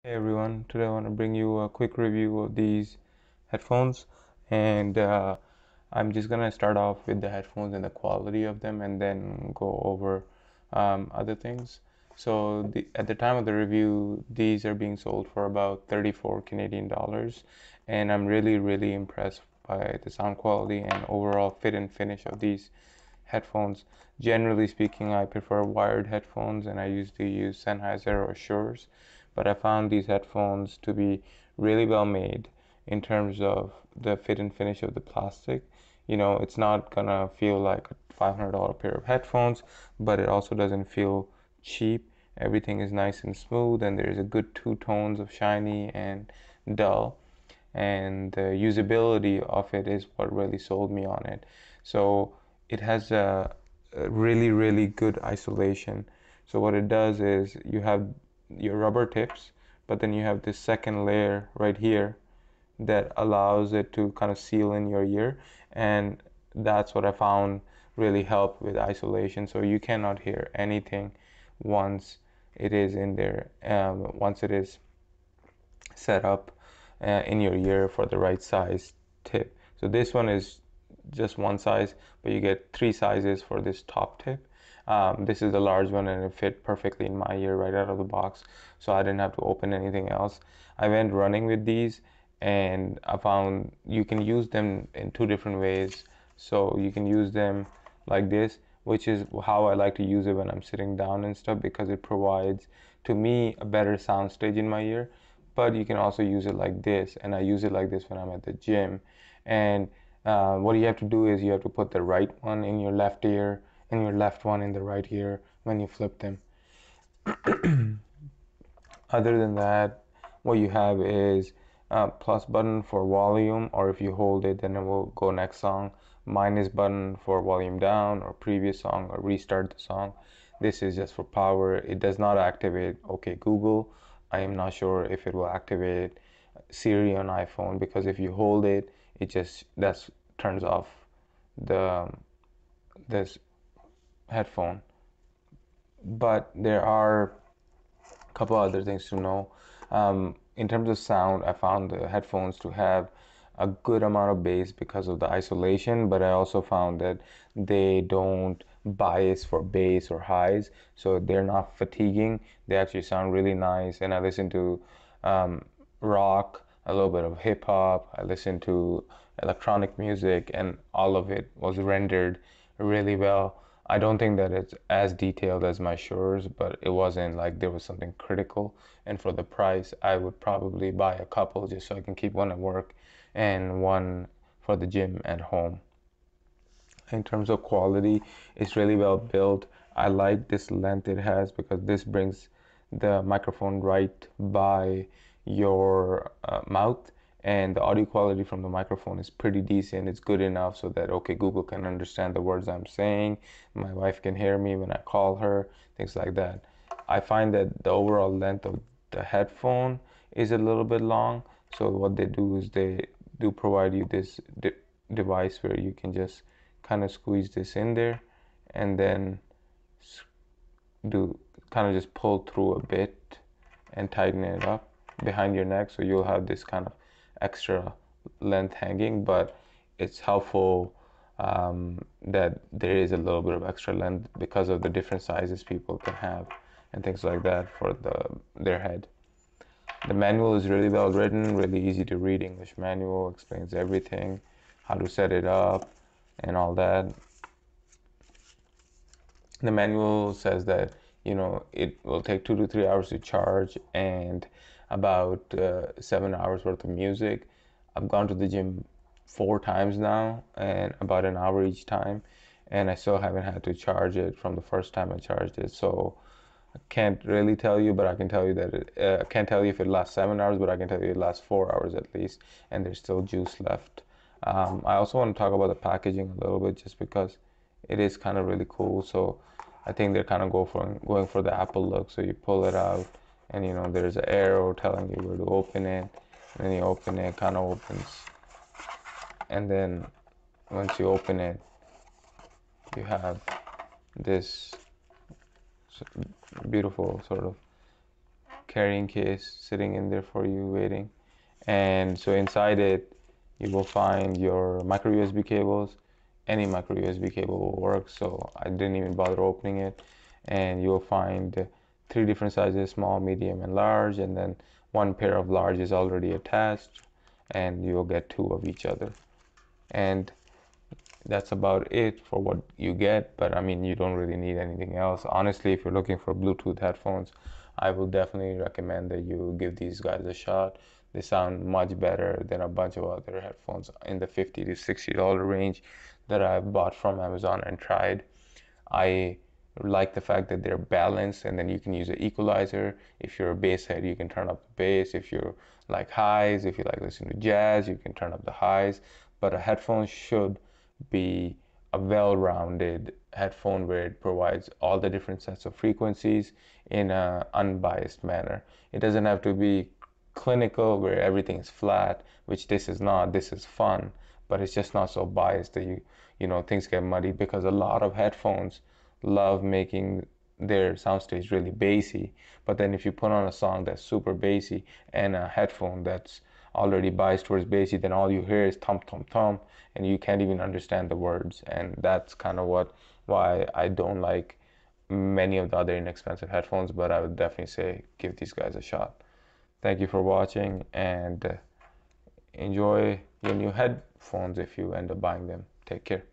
Hey everyone, today I want to bring you a quick review of these headphones, and I'm just gonna start off with the headphones and the quality of them and then go over other things. So at the time of the review, these are being sold for about 34 Canadian dollars, and I'm really impressed by the sound quality and overall fit and finish of these headphones. Generally speaking, I prefer wired headphones and I usually use Sennheiser or Shure, but I found these headphones to be really well made in terms of the fit and finish of the plastic. You know, it's not gonna feel like a $500 pair of headphones, but it also doesn't feel cheap. Everything is nice and smooth, and there's a good two tones of shiny and dull, and the usability of it is what really sold me on it. So it has a really good isolation. So what it does is you have your rubber tips, but then you have this second layer right here that allows it to kind of seal in your ear, and that's what I found really helped with isolation. So you cannot hear anything once it is in there, once it is set up in your ear for the right size tip. So this one is just one size, but you get three sizes for this top tip. This is the large one and it fit perfectly in my ear right out of the box, so I didn't have to open anything else. I went running with these and I found you can use them in two different ways. So you can use them like this, which is how I like to use it when I'm sitting down and stuff, because it provides to me a better sound stage in my ear. But you can also use it like this, and I use it like this when I'm at the gym. And what you have to do is you have to put the right one in your left ear and your left one in the right ear when you flip them. Other than that, what you have is plus button for volume, or if you hold it then it will go next song. Minus button for volume down or previous song or restart the song. This is just for power. It does not activate OK Google. I am not sure if it will activate Siri on iPhone, because if you hold it, it just that's turns off the this headphone. But there are a couple other things to know. In terms of sound, I found the headphones to have a good amount of bass because of the isolation, but I also found that they don't bias for bass or highs, so they're not fatiguing. They actually sound really nice, and I listen to rock, a little bit of hip hop, I listen to electronic music, and all of it was rendered really well. I don't think that it's as detailed as my Shures, but it wasn't like there was something critical. And for the price, I would probably buy a couple just so I can keep one at work and one for the gym at home. In terms of quality, it's really well built. I like this length it has because this brings the microphone right by your mouth, and the audio quality from the microphone is pretty decent. It's good enough so that okay, Google can understand the words I'm saying, my wife can hear me when I call her, things like that. I find that the overall length of the headphone is a little bit long, so what they do is they do provide you this device where you can just kind of squeeze this in there and then do kind of just pull through a bit and tighten it up behind your neck, so you'll have this kind of extra length hanging. But it's helpful that there is a little bit of extra length because of the different sizes people can have and things like that for their head. The manual is really well written, really easy to read. English manual explains everything, how to set it up and all that. The manual says that it will take 2 to 3 hours to charge and about 7 hours worth of music. I've gone to the gym 4 times now and about an hour each time, and I still haven't had to charge it from the first time I charged it. So I can't really tell you, but I can tell you that I can't tell you if it lasts 7 hours, but I can tell you it lasts 4 hours at least, and there's still juice left. I also want to talk about the packaging a little bit, just because it is kind of really cool. So I think they're kind of going for the Apple look. So you pull it out, and there's an arrow telling you where to open it, and then you open it, kind of opens, and then once you open it, you have this beautiful sort of carrying case sitting in there for you waiting. And so inside it, you will find your micro USB cables. Any micro USB cable will work, so I didn't even bother opening it. And you'll find three different sizes, small, medium, and large, and then one pair of large is already attached, and you'll get two of each other. And that's about it for what you get, but I mean, you don't really need anything else. Honestly, if you're looking for Bluetooth headphones, I will definitely recommend that you give these guys a shot. They sound much better than a bunch of other headphones in the $50 to $60 range that I've bought from Amazon and tried. I like the fact that they're balanced, and then you can use an equalizer. If you're a bass head, you can turn up the bass. If you like highs, if you like listening to jazz, you can turn up the highs. But a headphone should be a well-rounded headphone where it provides all the different sets of frequencies in an unbiased manner. It doesn't have to be clinical where everything is flat, which this is not. This is fun, but it's just not so biased that things get muddy, because a lot of headphones love making their soundstage really bassy. But then if you put on a song that's super bassy and a headphone that's already biased towards bassy, then all you hear is thump thump thump, and you can't even understand the words. And that's kind of why I don't like many of the other inexpensive headphones, but I would definitely say give these guys a shot. Thank you for watching, and enjoy your new headphones if you end up buying them. Take care.